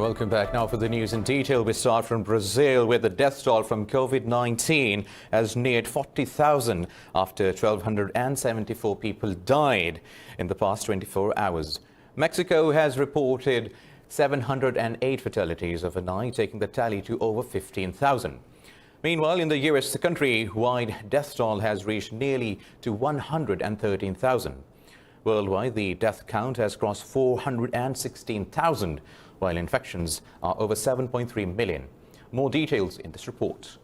Welcome back. Now for the news in detail, we start from Brazil, where the death toll from COVID-19 has neared 40,000 after 1,274 people died in the past 24 hours. Mexico has reported 708 fatalities overnight, taking the tally to over 15,000. Meanwhile, in the US, the country-wide death toll has reached nearly to 113,000. Worldwide, the death count has crossed 416,000, while infections are over 7.3 million. More details in this report.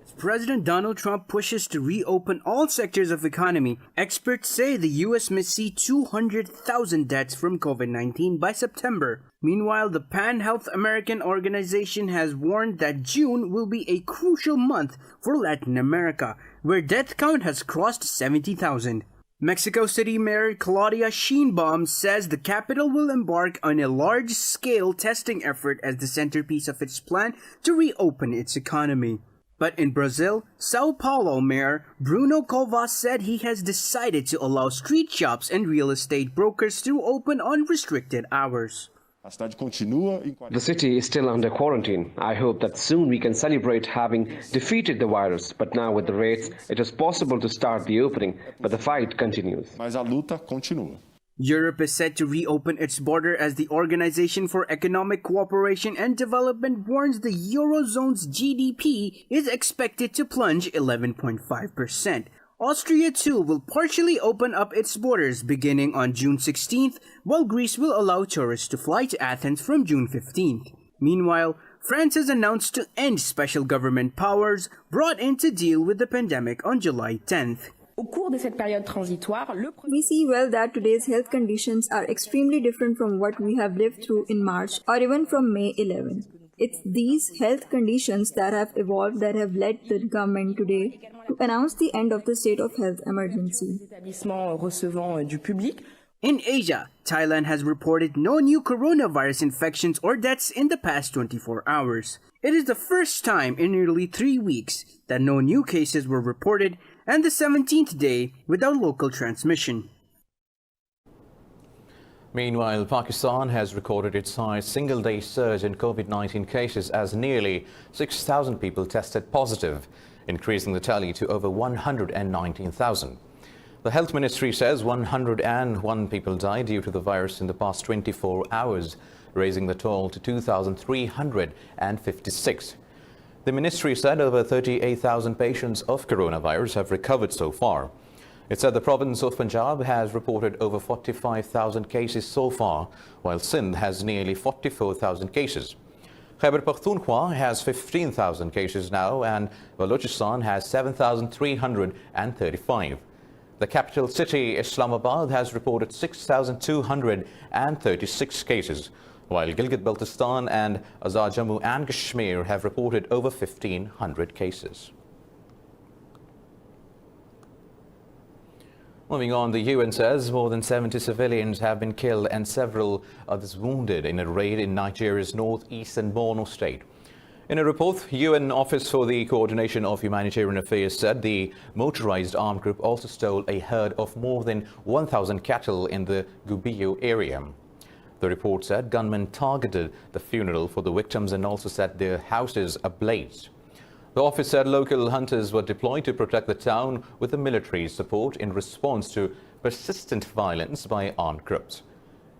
As President Donald Trump pushes to reopen all sectors of economy, experts say the U.S. may see 200,000 deaths from COVID-19 by September. Meanwhile, the Pan Health American organization has warned that June will be a crucial month for Latin America, where death count has crossed 70,000. Mexico City Mayor Claudia Sheinbaum says the capital will embark on a large-scale testing effort as the centerpiece of its plan to reopen its economy. But in Brazil, Sao Paulo Mayor Bruno Covas said he has decided to allow street shops and real estate brokers to open on restricted hours. The city is still under quarantine. I hope that soon we can celebrate having defeated the virus. But now with the rates, it is possible to start the opening, but the fight continues. Europe is set to reopen its border as the Organization for Economic Cooperation and Development warns the Eurozone's GDP is expected to plunge 11.5%. Austria too will partially open up its borders beginning on June 16th, while Greece will allow tourists to fly to Athens from June 15th. Meanwhile, France has announced to end special government powers brought in to deal with the pandemic on July 10th. We see well that today's health conditions are extremely different from what we have lived through in March or even from May 11. It's these health conditions that have evolved that have led the government today to announce the end of the state of health emergency. In Asia, Thailand has reported no new coronavirus infections or deaths in the past 24 hours. It is the first time in nearly 3 weeks that no new cases were reported and the 17th day without local transmission. Meanwhile, Pakistan has recorded its highest single-day surge in COVID-19 cases as nearly 6,000 people tested positive, increasing the tally to over 119,000. The Health Ministry says 101 people died due to the virus in the past 24 hours, raising the toll to 2,356. The ministry said over 38,000 patients of coronavirus have recovered so far. It said the province of Punjab has reported over 45,000 cases so far, while Sindh has nearly 44,000 cases. Khyber Pakhtunkhwa has 15,000 cases now, and Balochistan has 7,335. The capital city, Islamabad, has reported 6,236 cases, while Gilgit-Baltistan and Azad Jammu and Kashmir have reported over 1,500 cases. Moving on, the UN says more than 70 civilians have been killed and several others wounded in a raid in Nigeria's northeastern Borno state. In a report, UN Office for the Coordination of Humanitarian Affairs said the motorized armed group also stole a herd of more than 1,000 cattle in the Gubiyo area. The report said gunmen targeted the funeral for the victims and also set their houses ablaze. The office said local hunters were deployed to protect the town with the military's support in response to persistent violence by armed groups.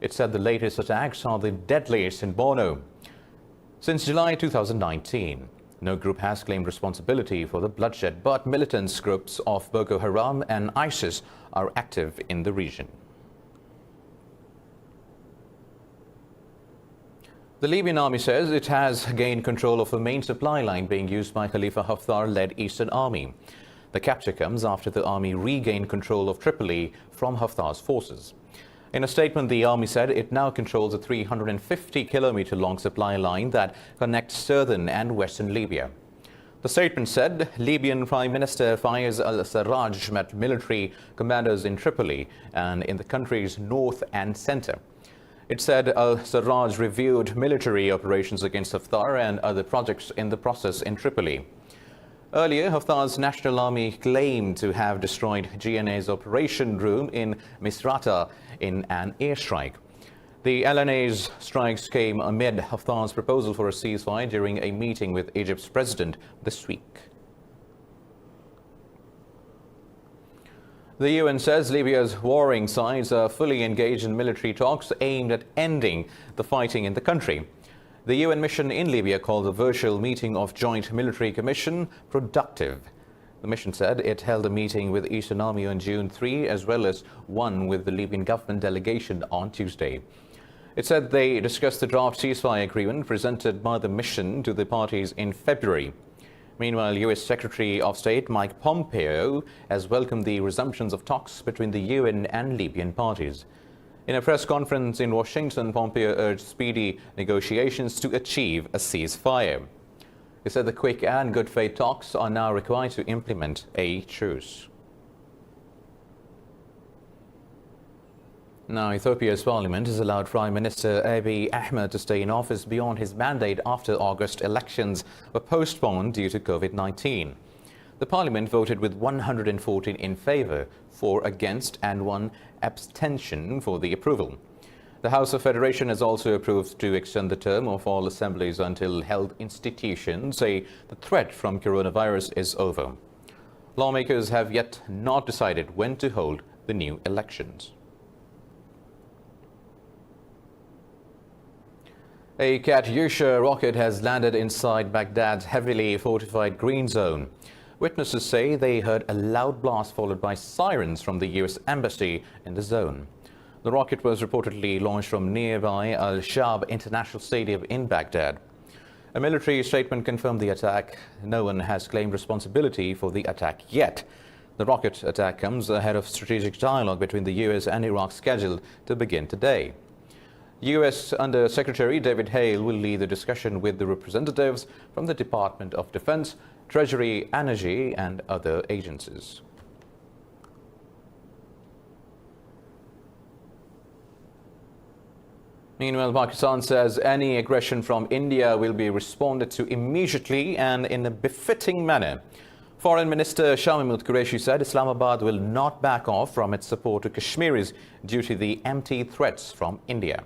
It said the latest attacks are the deadliest in Borno since July 2019. No group has claimed responsibility for the bloodshed, but militant groups of Boko Haram and ISIS are active in the region. The Libyan army says it has gained control of the main supply line being used by Khalifa Haftar-led Eastern Army. The capture comes after the army regained control of Tripoli from Haftar's forces. In a statement, the army said it now controls a 350-kilometer-long supply line that connects southern and western Libya. The statement said Libyan Prime Minister Fayez al-Sarraj met military commanders in Tripoli and in the country's north and center. It said al-Sarraj reviewed military operations against Haftar and other projects in the process in Tripoli. Earlier, Haftar's National Army claimed to have destroyed GNA's operation room in Misrata in an airstrike. The LNA's strikes came amid Haftar's proposal for a ceasefire during a meeting with Egypt's president this week. The UN says Libya's warring sides are fully engaged in military talks aimed at ending the fighting in the country. The UN mission in Libya called the virtual meeting of Joint Military Commission productive. The mission said it held a meeting with Eastern Army on June 3 as well as one with the Libyan government delegation on Tuesday. It said they discussed the draft ceasefire agreement presented by the mission to the parties in February. Meanwhile, U.S. Secretary of State Mike Pompeo has welcomed the resumptions of talks between the UN and Libyan parties. In a press conference in Washington, Pompeo urged speedy negotiations to achieve a ceasefire. He said the quick and good faith talks are now required to implement a truce. Now, Ethiopia's parliament has allowed Prime Minister Abiy Ahmed to stay in office beyond his mandate after August elections were postponed due to COVID-19. The parliament voted with 114 in favour, 4 against and 1 abstention for the approval. The House of Federation has also approved to extend the term of all assemblies until health institutions say the threat from coronavirus is over. Lawmakers have yet not decided when to hold the new elections. A Katyusha rocket has landed inside Baghdad's heavily fortified Green Zone. Witnesses say they heard a loud blast followed by sirens from the US Embassy in the zone. The rocket was reportedly launched from nearby Al-Shah International Stadium in Baghdad. A military statement confirmed the attack. No one has claimed responsibility for the attack yet. The rocket attack comes ahead of strategic dialogue between the US and Iraq scheduled to begin today. U.S. Under Secretary David Hale will lead the discussion with the representatives from the Department of Defense, Treasury, Energy and other agencies. Meanwhile, Pakistan says any aggression from India will be responded to immediately and in a befitting manner. Foreign Minister Shah Qureshi said Islamabad will not back off from its support to Kashmiris due to the empty threats from India.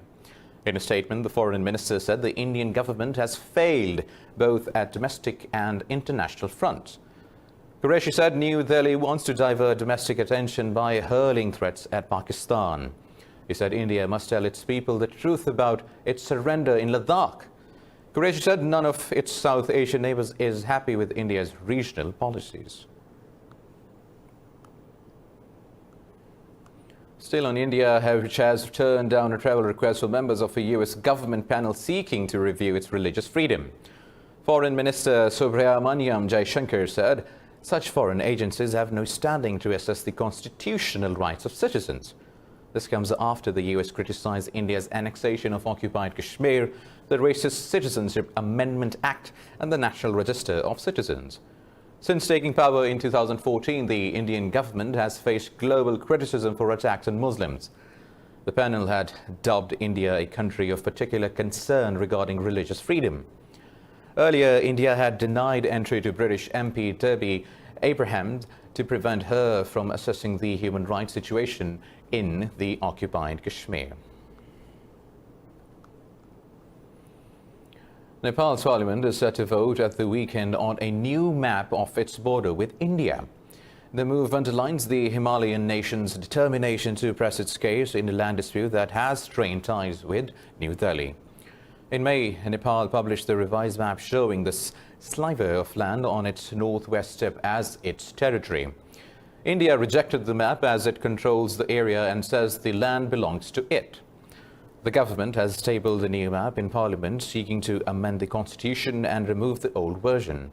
In a statement, the foreign minister said the Indian government has failed both at domestic and international fronts. Qureshi said New Delhi wants to divert domestic attention by hurling threats at Pakistan. He said India must tell its people the truth about its surrender in Ladakh. Qureshi said none of its South Asian neighbors is happy with India's regional policies. Still on India, which has turned down a travel request for members of a US government panel seeking to review its religious freedom. Foreign Minister Subrahmanyam Jaishankar said such foreign agencies have no standing to assess the constitutional rights of citizens. This comes after the US criticized India's annexation of occupied Kashmir, the Racist Citizenship Amendment Act and the National Register of Citizens. Since taking power in 2014, the Indian government has faced global criticism for attacks on Muslims. The panel had dubbed India a country of particular concern regarding religious freedom. Earlier, India had denied entry to British MP Debbie Abrahams to prevent her from assessing the human rights situation in the occupied Kashmir. Nepal's parliament is set to vote at the weekend on a new map of its border with India. The move underlines the Himalayan nation's determination to press its case in a land dispute that has strained ties with New Delhi. In May, Nepal published the revised map showing this sliver of land on its northwest tip as its territory. India rejected the map as it controls the area and says the land belongs to it. The government has tabled a new map in Parliament seeking to amend the constitution and remove the old version.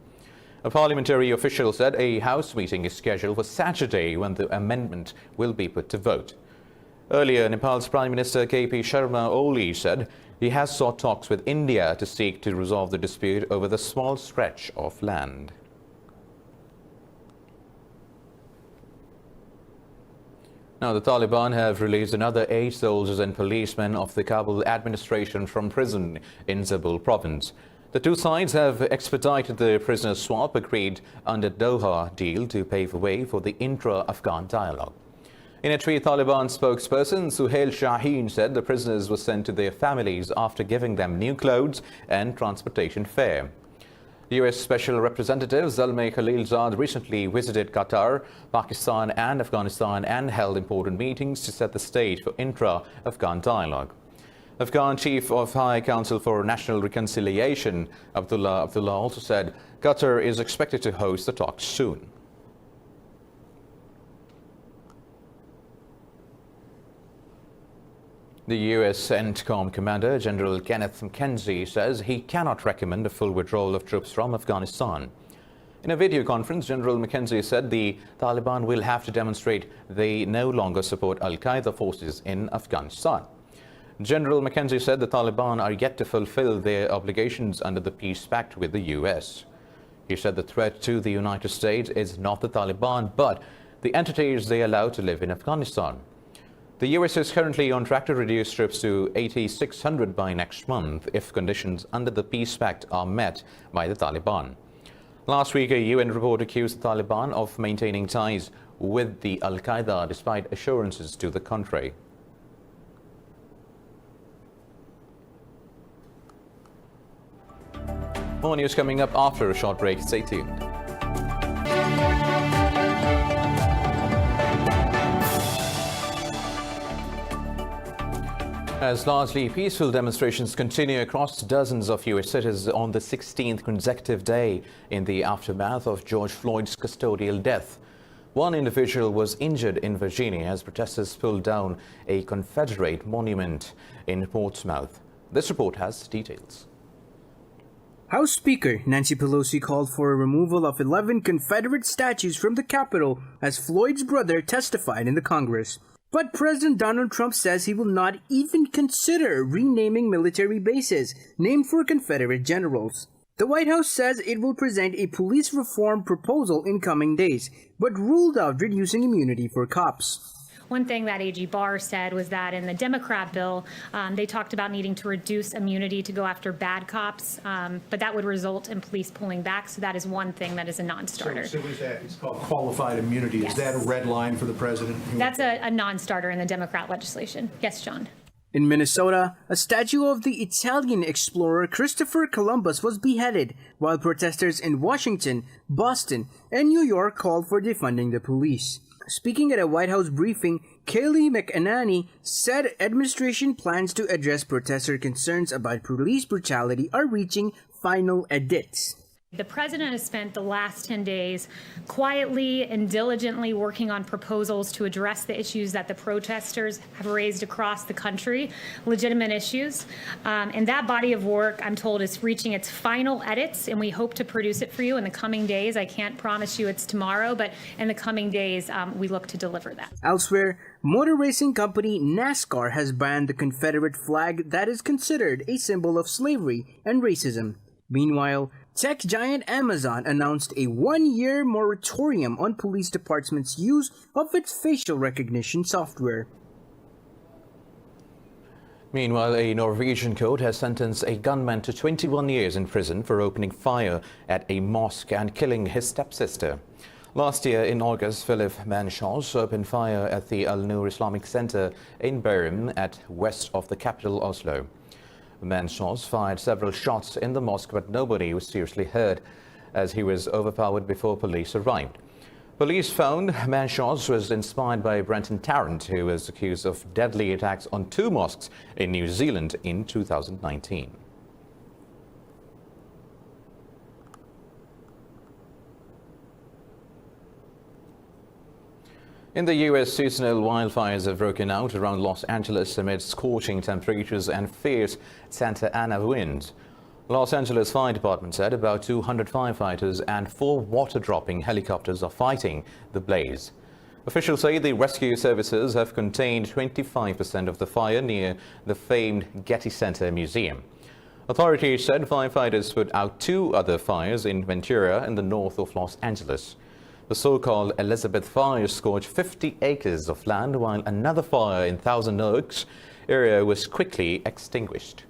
A parliamentary official said a House meeting is scheduled for Saturday when the amendment will be put to vote. Earlier, Nepal's Prime Minister KP Sharma Oli said he has sought talks with India to seek to resolve the dispute over the small stretch of land. Now, the Taliban have released another 8 soldiers and policemen of the Kabul administration from prison in Zabul province. The two sides have expedited the prisoner swap agreed under Doha deal to pave the way for the intra-Afghan dialogue. In a tweet, Taliban spokesperson Suhail Shaheen said the prisoners were sent to their families after giving them new clothes and transportation fare. US Special Representative Zalmay Khalilzad recently visited Qatar, Pakistan and Afghanistan and held important meetings to set the stage for intra-Afghan dialogue. Afghan Chief of High Council for National Reconciliation Abdullah also said Qatar is expected to host the talks soon. The US CENTCOM commander, General Kenneth McKenzie, says he cannot recommend a full withdrawal of troops from Afghanistan. In a video conference, General McKenzie said the Taliban will have to demonstrate they no longer support al-Qaeda forces in Afghanistan. General McKenzie said the Taliban are yet to fulfill their obligations under the peace pact with the US. He said the threat to the United States is not the Taliban, but the entities they allow to live in Afghanistan. The US is currently on track to reduce troops to 8,600 by next month if conditions under the peace pact are met by the Taliban. Last week, a UN report accused the Taliban of maintaining ties with the al-Qaeda despite assurances to the contrary. More news coming up after a short break. Stay tuned. As largely peaceful demonstrations continue across dozens of US cities on the 16th consecutive day in the aftermath of George Floyd's custodial death. One individual was injured in Virginia as protesters pulled down a Confederate monument in Portsmouth. This report has details. House Speaker Nancy Pelosi called for a removal of 11 Confederate statues from the Capitol as Floyd's brother testified in the Congress. But President Donald Trump says he will not even consider renaming military bases named for Confederate generals. The White House says it will present a police reform proposal in coming days, but ruled out reducing immunity for cops. One thing that AG Barr said was that in the Democrat bill, they talked about needing to reduce immunity to go after bad cops, but that would result in police pulling back. So that is one thing that is a non-starter. So is that, it's called qualified immunity. Yes. Is that a red line for the president? That's a non-starter in the Democrat legislation. Yes, John. In Minnesota, a statue of the Italian explorer Christopher Columbus was beheaded, while protesters in Washington, Boston, and New York called for defunding the police. Speaking at a White House briefing, Kayleigh McEnany said administration plans to address protester concerns about police brutality are reaching final edits. The president has spent the last 10 days quietly and diligently working on proposals to address the issues that the protesters have raised across the country, legitimate issues. And that body of work, I'm told, is reaching its final edits, and we hope to produce it for you in the coming days. I can't promise you it's tomorrow, but in the coming days, we look to deliver that. Elsewhere, motor racing company NASCAR has banned the Confederate flag that is considered a symbol of slavery and racism. Meanwhile, tech giant Amazon announced a one-year moratorium on police departments' use of its facial recognition software. Meanwhile, a Norwegian court has sentenced a gunman to 21 years in prison for opening fire at a mosque and killing his stepsister. Last year in August, Philip Manshaus opened fire at the Al-Nur Islamic Center in Bærum, at west of the capital Oslo. Manshaus fired several shots in the mosque, but nobody was seriously hurt as he was overpowered before police arrived. Police found Manshaus was inspired by Brenton Tarrant, who was accused of deadly attacks on 2 mosques in New Zealand in 2019. In the U.S., seasonal wildfires have broken out around Los Angeles amid scorching temperatures and fierce Santa Ana winds. Los Angeles Fire Department said about 200 firefighters and 4 water-dropping helicopters are fighting the blaze. Officials say the rescue services have contained 25% of the fire near the famed Getty Center Museum. Authorities said firefighters put out 2 other fires in Ventura in the north of Los Angeles. The so-called Elizabeth fire scorched 50 acres of land, while another fire in Thousand Oaks area was quickly extinguished.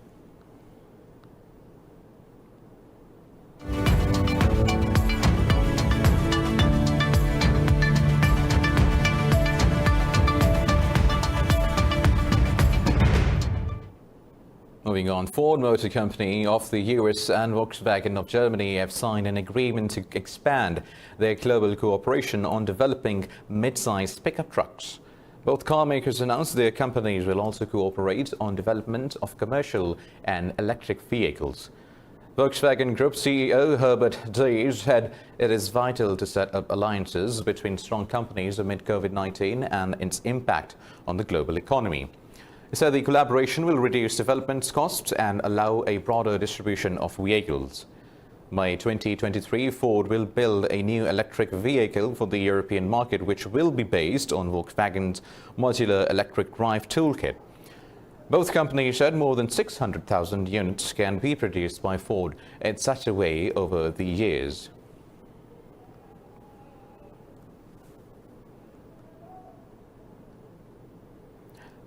moving on, Ford Motor Company of the US and Volkswagen of Germany have signed an agreement to expand their global cooperation on developing mid-sized pickup trucks. Both car makers announced their companies will also cooperate on development of commercial and electric vehicles. Volkswagen Group CEO Herbert Diess said it is vital to set up alliances between strong companies amid COVID-19 and its impact on the global economy. He said the collaboration will reduce development costs and allow a broader distribution of vehicles. By 2023, Ford will build a new electric vehicle for the European market, which will be based on Volkswagen's modular electric drive toolkit. Both companies said more than 600,000 units can be produced by Ford in such a way over the years.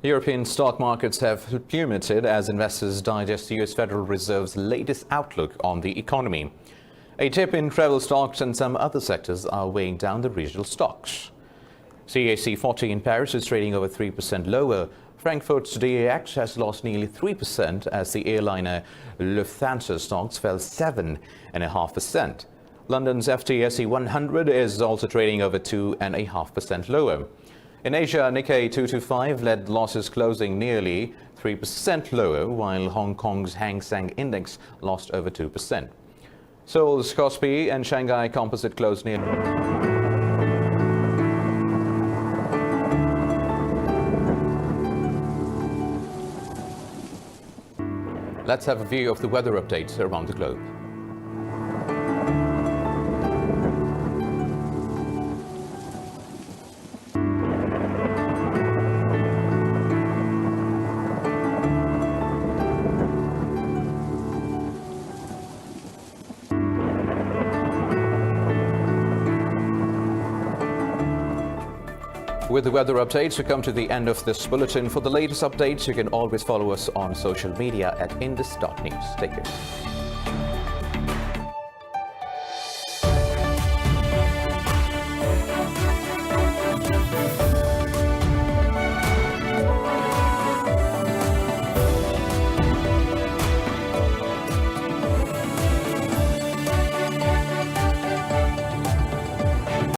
European stock markets have plummeted as investors digest the US Federal Reserve's latest outlook on the economy. A dip in travel stocks and some other sectors are weighing down the regional stocks. CAC 40 in Paris is trading over 3% lower. Frankfurt's DAX has lost nearly 3% as the airliner Lufthansa stocks fell 7.5%. London's FTSE 100 is also trading over 2.5% lower. In Asia, Nikkei 225 led losses, closing nearly 3% lower, while Hong Kong's Hang Seng Index lost over 2%. Seoul's Kospi and Shanghai Composite closed near. Let's have a view of the weather updates around the globe. With the weather updates, we come to the end of this bulletin. For the latest updates, you can always follow us on social media at indus.news. Take care.